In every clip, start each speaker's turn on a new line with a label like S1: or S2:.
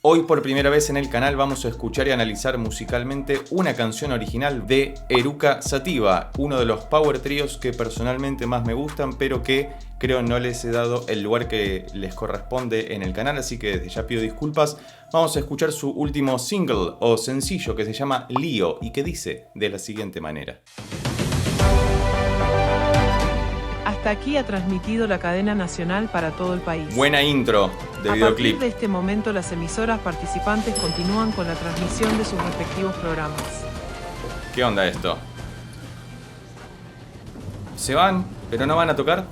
S1: Hoy por primera vez en el canal vamos a escuchar y analizar musicalmente una canción original de Eruca Sativa, uno de los power tríos que personalmente más me gustan, pero que creo no les he dado el lugar que les corresponde en el canal, así que desde ya pido disculpas. Vamos a escuchar su último single o sencillo que se llama Lío y que dice de la siguiente manera.
S2: Hasta aquí ha transmitido la cadena nacional para todo el país.
S1: Buena intro de videoclip.
S2: A partir de este momento, las emisoras participantes continúan con la transmisión de sus respectivos programas.
S1: ¿Qué onda esto? ¿Se van, pero no van a tocar?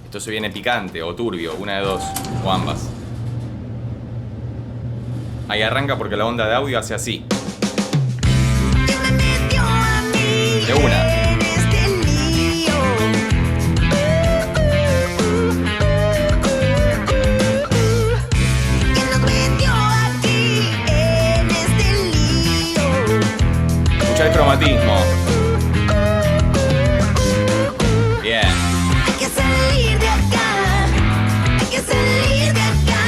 S1: Esto se viene picante o turbio, una de dos, o ambas. Ahí arranca porque la onda de audio hace así. De una. Escucha el cromatismo. Bien.
S3: Hay que salir de acá. Hay que salir de acá.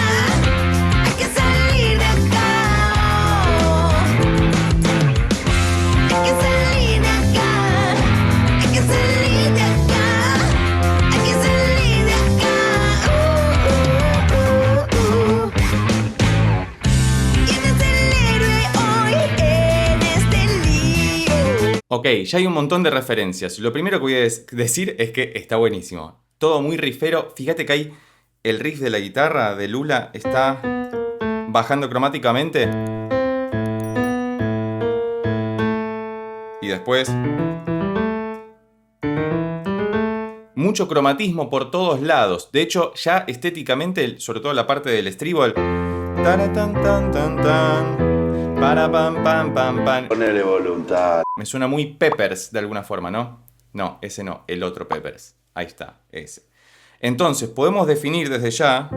S3: Hay que salir de acá. Hay que salir de acá. Hay que salir de acá. Hay que salir de acá. ¿Quién es el héroe hoy en este lío?
S1: Ok, ya hay un montón de referencias. Lo primero que voy a decir es que está buenísimo. Todo muy riffero. Fíjate que hay el riff de la guitarra de Lula está bajando cromáticamente. Y después mucho cromatismo por todos lados. De hecho, ya estéticamente, sobre todo la parte del estribo, el tan tan tan tan tan para pam pam pam pam.
S4: Ponele voluntad.
S1: Me suena muy Peppers de alguna forma, ¿no? No, ese no, el otro Peppers. Ahí está, ese. Entonces, podemos definir desde ya.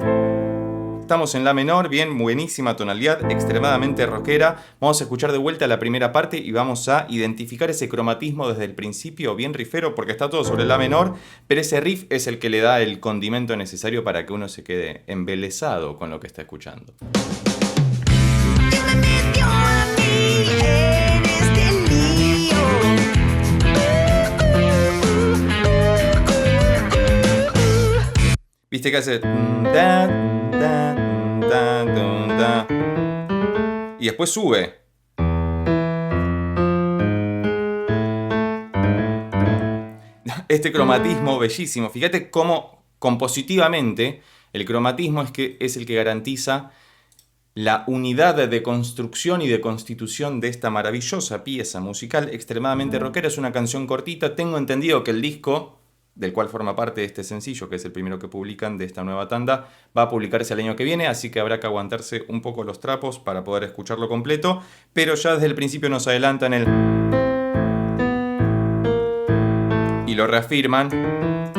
S1: Estamos en la menor, bien, buenísima tonalidad, extremadamente rockera. Vamos a escuchar de vuelta la primera parte y vamos a identificar ese cromatismo desde el principio, bien riffero, porque está todo sobre la menor, pero ese riff es el que le da el condimento necesario para que uno se quede embelesado con lo que está escuchando.
S3: ¿Quién me metió a mí en este lío?
S1: ¿Viste que hace? Da, da, da, da, da. Y después sube. Este cromatismo bellísimo. Fíjate cómo compositivamente el cromatismo es el que garantiza la unidad de construcción y de constitución de esta maravillosa pieza musical extremadamente rockera. Es una canción cortita. Tengo entendido que el disco del cual forma parte este sencillo, que es el primero que publican de esta nueva tanda, va a publicarse el año que viene, así que habrá que aguantarse un poco los trapos para poder escucharlo completo, pero ya desde el principio nos adelantan el y lo reafirman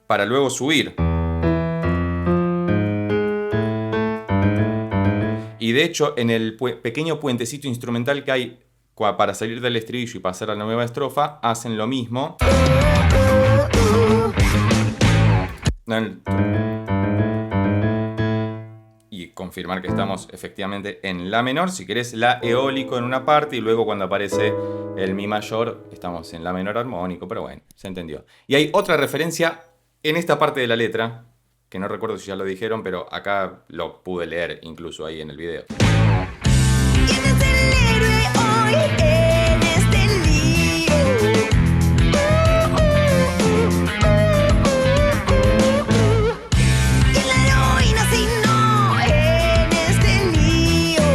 S1: para luego subir. Y de hecho, en el pequeño puentecito instrumental que hay para salir del estribillo y pasar a la nueva estrofa, hacen lo mismo. Y confirmar que estamos efectivamente en la menor. Si querés, la eólico en una parte y luego cuando aparece el mi mayor estamos en la menor armónico, pero bueno, se entendió. Y hay otra referencia en esta parte de la letra, que no recuerdo si ya lo dijeron, pero acá lo pude leer incluso ahí en el video.
S3: ¿Quién es el héroe hoy en este lío? ¿Quién la heroína si no en este lío?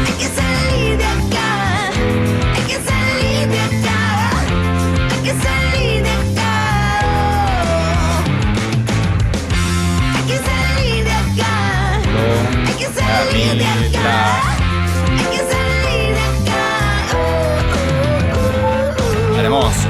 S3: Hay que salir de acá. Hay que salir de acá. Hay que salir de acá. Hay que salir de acá. Hay que salir de acá. Hay que salir de acá.
S1: Hermoso.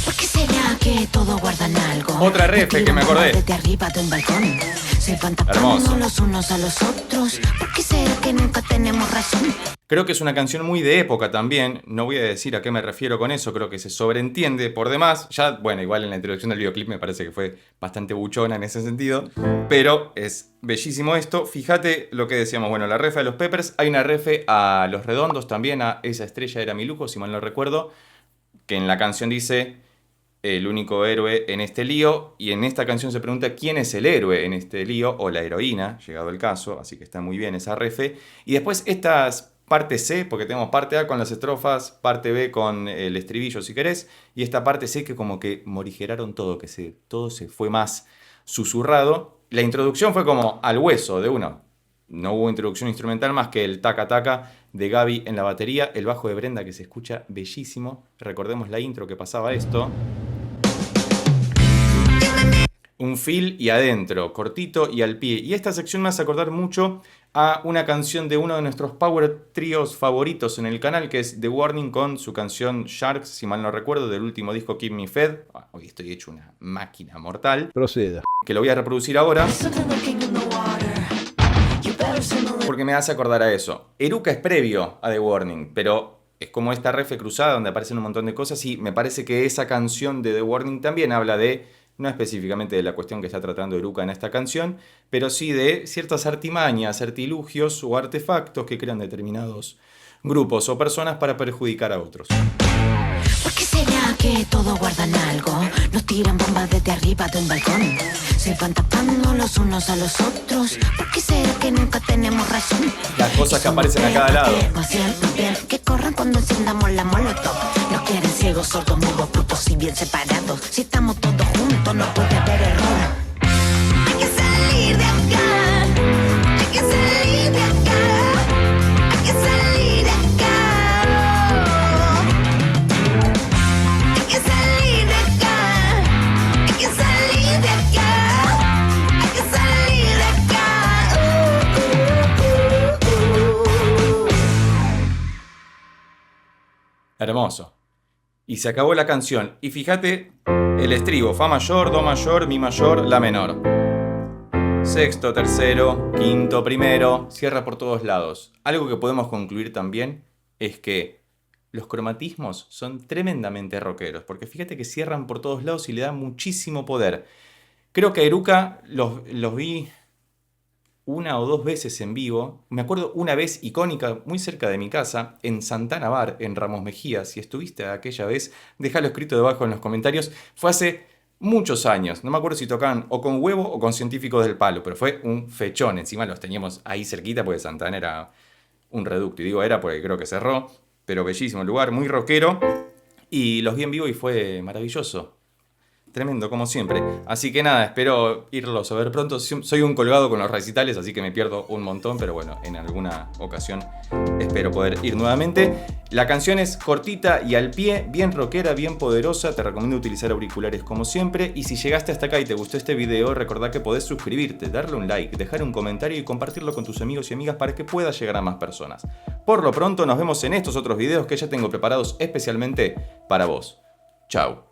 S3: ¿Por qué será que todos guardan algo?
S1: Otra refe que me acordé.
S3: Desde arriba de un balcón. Se van
S1: Hermoso.
S3: tapando los unos a los otros. ¿Por qué será que nunca tenemos razón.
S1: Creo que es una canción muy de época también, no voy a decir a qué me refiero con eso, creo que se sobreentiende por demás. Ya, bueno, igual en la introducción del videoclip me parece que fue bastante buchona en ese sentido, pero es bellísimo esto. Fíjate lo que decíamos, bueno, la refe a los Peppers, hay una refe a Los Redondos también, a Esa estrella era mi lujo, si mal no recuerdo, que en la canción dice el único héroe en este lío, y en esta canción se pregunta quién es el héroe en este lío, o la heroína, llegado el caso, así que está muy bien esa refe. Y después estas parte C, porque tenemos parte A con las estrofas, parte B con el estribillo si querés, y esta parte C que como que morigeraron todo, todo se fue más susurrado. La introducción fue como al hueso de uno. No hubo introducción instrumental más que el taca taca de Gaby en la batería, el bajo de Brenda que se escucha bellísimo. Recordemos la intro que pasaba esto. Un fill y adentro, cortito y al pie. Y esta sección me hace acordar mucho a una canción de uno de nuestros power tríos favoritos en el canal, que es The Warning con su canción Sharks, si mal no recuerdo, del último disco Keep Me Fed. Hoy estoy hecho una máquina mortal.
S4: Proceda.
S1: Que lo voy a reproducir ahora, porque me hace acordar a eso. Eruca es previo a The Warning, pero es como esta refe cruzada donde aparecen un montón de cosas, y me parece que esa canción de The Warning también habla de, no específicamente de la cuestión que está tratando Eruca en esta canción, pero sí de ciertas artimañas, artilugios o artefactos que crean determinados grupos o personas para perjudicar a otros.
S3: ¿Por qué será que todos guardan algo? Nos tiran bombas desde arriba de un balcón. Se van tapando los unos a los otros. ¿Por qué será que nunca tenemos razón?
S1: Las cosas que aparecen a cada lado.
S3: Que corran cuando encendamos la molotov. Nos quieren ciegos, sordos, mudos, putos y bien separados. Si estamos todos juntos no puede haber error. Hay que salir de acá. Hay que salir de acá. Hay que salir de acá. Hay que salir de acá. Hay que salir de acá. Hay que salir de acá.
S1: Hermoso. Y se acabó la canción. Y fíjate el estribo. Fa mayor, do mayor, mi mayor, la menor. Sexto, tercero, quinto, primero. Cierra por todos lados. Algo que podemos concluir también es que los cromatismos son tremendamente rockeros. Porque fíjate que cierran por todos lados y le dan muchísimo poder. Creo que a Eruca los vi una o dos veces en vivo. Me acuerdo una vez icónica muy cerca de mi casa, en Santana Bar, en Ramos Mejía. Si estuviste aquella vez, déjalo escrito debajo en los comentarios. Fue hace muchos años. No me acuerdo si tocaban o con Huevo o con Científicos del Palo, pero fue un fechón. Encima los teníamos ahí cerquita porque Santana era un reducto. Y digo era porque creo que cerró, pero bellísimo el lugar, muy rockero. Y los vi en vivo y fue maravilloso. Tremendo, como siempre. Así que nada, espero irlos a ver pronto. Soy un colgado con los recitales, así que me pierdo un montón, pero bueno, en alguna ocasión espero poder ir nuevamente. La canción es cortita y al pie, bien rockera, bien poderosa. Te recomiendo utilizar auriculares como siempre. Y si llegaste hasta acá y te gustó este video, recordá que podés suscribirte, darle un like, dejar un comentario y compartirlo con tus amigos y amigas para que pueda llegar a más personas. Por lo pronto, nos vemos en estos otros videos que ya tengo preparados especialmente para vos. Chau.